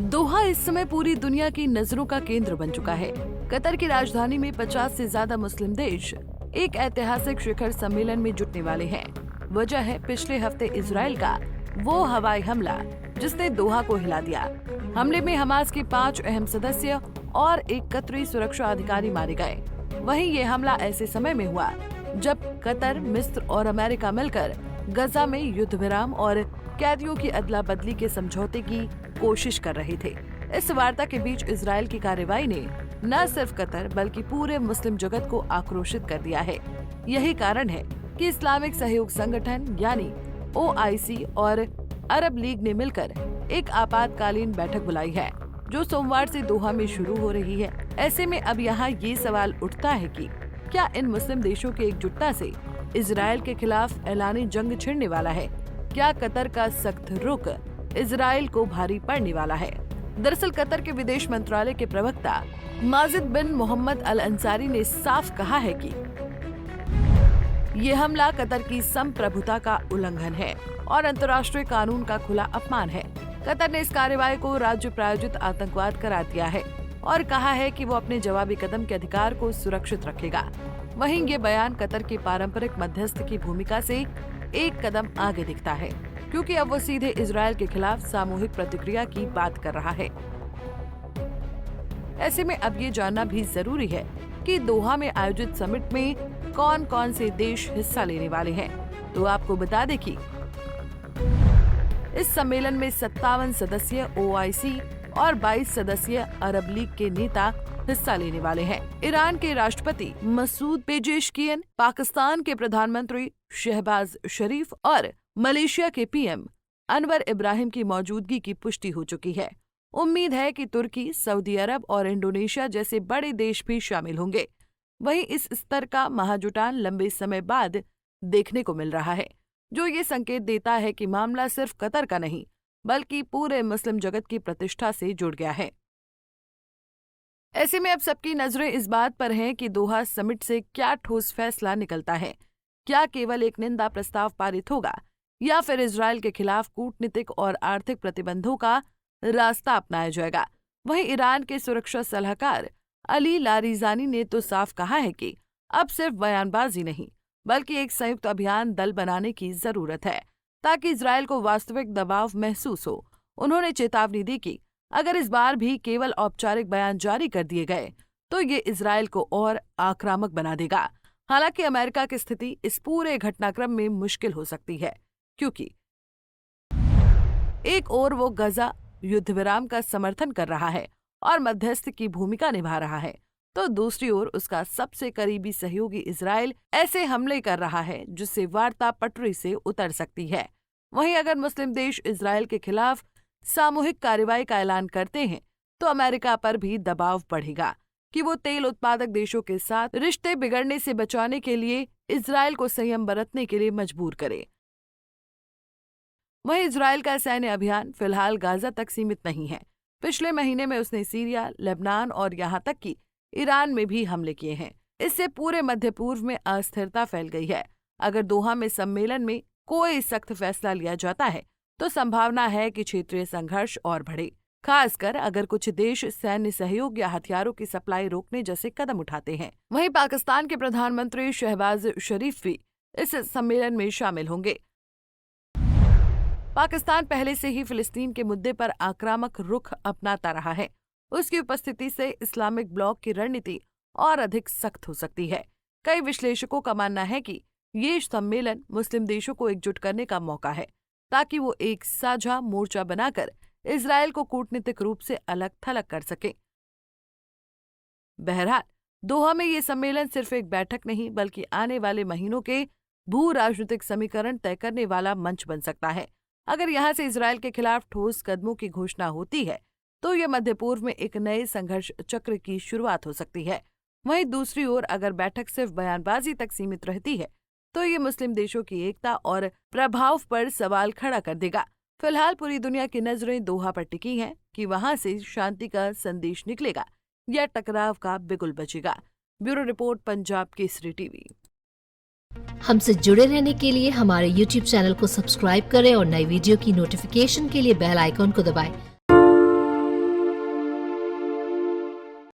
दोहा इस समय पूरी दुनिया की नजरों का केंद्र बन चुका है। कतर की राजधानी में 50 से ज्यादा मुस्लिम देश एक ऐतिहासिक शिखर सम्मेलन में जुटने वाले हैं। वजह है पिछले हफ्ते इजराइल का वो हवाई हमला जिसने दोहा को हिला दिया। हमले में हमास के 5 अहम सदस्य और एक कतरी सुरक्षा अधिकारी मारे गए। वहीं ये हमला ऐसे समय में हुआ जब कतर, मिस्र और अमेरिका मिलकर गजा में युद्ध विराम और कैदियों की अदला बदली के समझौते की कोशिश कर रहे थे। इस वार्ता के बीच इजराइल की कार्रवाई ने न सिर्फ कतर बल्कि पूरे मुस्लिम जगत को आक्रोशित कर दिया है। यही कारण है कि इस्लामिक सहयोग संगठन यानी OIC और अरब लीग ने मिलकर एक आपातकालीन बैठक बुलाई है, जो सोमवार से दोहा में शुरू हो रही है। ऐसे में अब यहाँ ये सवाल उठता है कि क्या इन मुस्लिम देशों की एकजुटता से इजराइल के खिलाफ ऐलानी जंग छिड़ने वाला है? क्या कतर का सख्त रुख इजराइल को भारी पड़ने वाला है? दरअसल कतर के विदेश मंत्रालय के प्रवक्ता माजिद बिन मोहम्मद अल अंसारी ने साफ कहा है कि ये हमला कतर की संप्रभुता का उल्लंघन है और अंतर्राष्ट्रीय कानून का खुला अपमान है। कतर ने इस कार्रवाई को राज्य प्रायोजित आतंकवाद करार दिया है और कहा है कि वो अपने जवाबी कदम के अधिकार को सुरक्षित रखेगा। वहीं ये बयान कतर की पारंपरिक मध्यस्थ की भूमिका से एक कदम आगे दिखता है, क्योंकि अब वो सीधे इजराइल के खिलाफ सामूहिक प्रतिक्रिया की बात कर रहा है। ऐसे में अब ये जानना भी जरूरी है कि दोहा में आयोजित समिट में कौन कौन से देश हिस्सा लेने वाले हैं। तो आपको बता दें कि इस सम्मेलन में 57 सदस्यीय OIC और 22 सदस्यीय अरब लीग के नेता हिस्सा लेने वाले हैं। ईरान के राष्ट्रपति मसूद पेजेशकियन, पाकिस्तान के प्रधानमंत्री शहबाज शरीफ और मलेशिया के PM अनवर इब्राहिम की मौजूदगी की पुष्टि हो चुकी है। उम्मीद है कि तुर्की, सऊदी अरब और इंडोनेशिया जैसे बड़े देश भी शामिल होंगे। वहीं इस स्तर का महाजुटान लंबे समय बाद देखने को मिल रहा है, जो ये संकेत देता है कि मामला सिर्फ कतर का नहीं बल्कि पूरे मुस्लिम जगत की प्रतिष्ठा से जुड़ गया है। ऐसे में अब सबकी नजरें इस बात पर हैं कि दोहा समिट से क्या ठोस फैसला निकलता है। क्या केवल एक निंदा प्रस्ताव पारित होगा या फिर इजराइल के खिलाफ कूटनीतिक और आर्थिक प्रतिबंधों का रास्ता अपनाया जाएगा? वहीं ईरान के सुरक्षा सलाहकार अली लारिजानी ने तो साफ कहा है कि अब सिर्फ बयानबाजी नहीं बल्कि एक संयुक्त अभियान दल बनाने की जरूरत है ताकि इजराइल को वास्तविक दबाव महसूस हो। उन्होंने चेतावनी दी कि अगर इस बार भी केवल औपचारिक बयान जारी कर दिए गए तो ये इजराइल को और आक्रामक बना देगा। हालांकि अमेरिका की स्थिति इस पूरे घटनाक्रम में मुश्किल हो सकती है, क्योंकि एक ओर वो गजा युद्ध विराम का समर्थन कर रहा है और मध्यस्थ की भूमिका निभा रहा है, तो दूसरी ओर उसका सबसे करीबी सहयोगी इजराइल ऐसे हमले कर रहा है जिससे वार्ता पटरी से उतर सकती है। वहीं अगर मुस्लिम देश इजराइल के खिलाफ सामूहिक कार्रवाई का ऐलान करते हैं तो अमेरिका पर भी दबाव बढ़ेगा कि वो तेल उत्पादक देशों के साथ रिश्ते बिगड़ने से बचाने के लिए इजराइल को संयम बरतने के लिए मजबूर करे। वहीं इजराइल का सैन्य अभियान फिलहाल गाजा तक सीमित नहीं है। पिछले महीने में उसने सीरिया, लेबनान और यहाँ तक कि ईरान में भी हमले किए हैं। इससे पूरे मध्य पूर्व में अस्थिरता फैल गई है। अगर दोहा में सम्मेलन में कोई सख्त फैसला लिया जाता है तो संभावना है कि क्षेत्रीय संघर्ष और बढ़े, खासकर अगर कुछ देश सैन्य सहयोग या हथियारों की सप्लाई रोकने जैसे कदम उठाते हैं। वहीं पाकिस्तान के प्रधानमंत्री शहबाज शरीफ भी इस सम्मेलन में शामिल होंगे। पाकिस्तान पहले से ही फिलिस्तीन के मुद्दे पर आक्रामक रुख अपनाता रहा है। उसकी उपस्थिति से इस्लामिक ब्लॉक की रणनीति और अधिक सख्त हो सकती है। कई विश्लेषकों का मानना है कि ये सम्मेलन मुस्लिम देशों को एकजुट करने का मौका है ताकि वो एक साझा मोर्चा बनाकर इजराइल को कूटनीतिक रूप से अलग थलग कर सके। बहरहाल दोहा में ये सम्मेलन सिर्फ एक बैठक नहीं बल्कि आने वाले महीनों के भू राजनीतिक समीकरण तय करने वाला मंच बन सकता है। अगर यहाँ से इजराइल के खिलाफ ठोस कदमों की घोषणा होती है तो ये मध्य पूर्व में एक नए संघर्ष चक्र की शुरुआत हो सकती है। वहीं दूसरी ओर अगर बैठक सिर्फ बयानबाजी तक सीमित रहती है तो ये मुस्लिम देशों की एकता और प्रभाव पर सवाल खड़ा कर देगा। फिलहाल पूरी दुनिया की नजरें दोहा पर टिकी हैं कि वहां से शांति का संदेश निकलेगा या टकराव का बिगुल बजेगा। Bureau report, Punjab Kesari TV. हमसे जुड़े रहने के लिए हमारे YouTube चैनल को सब्सक्राइब करें और नई वीडियो की नोटिफिकेशन के लिए बेल आइकॉन को दबाएं।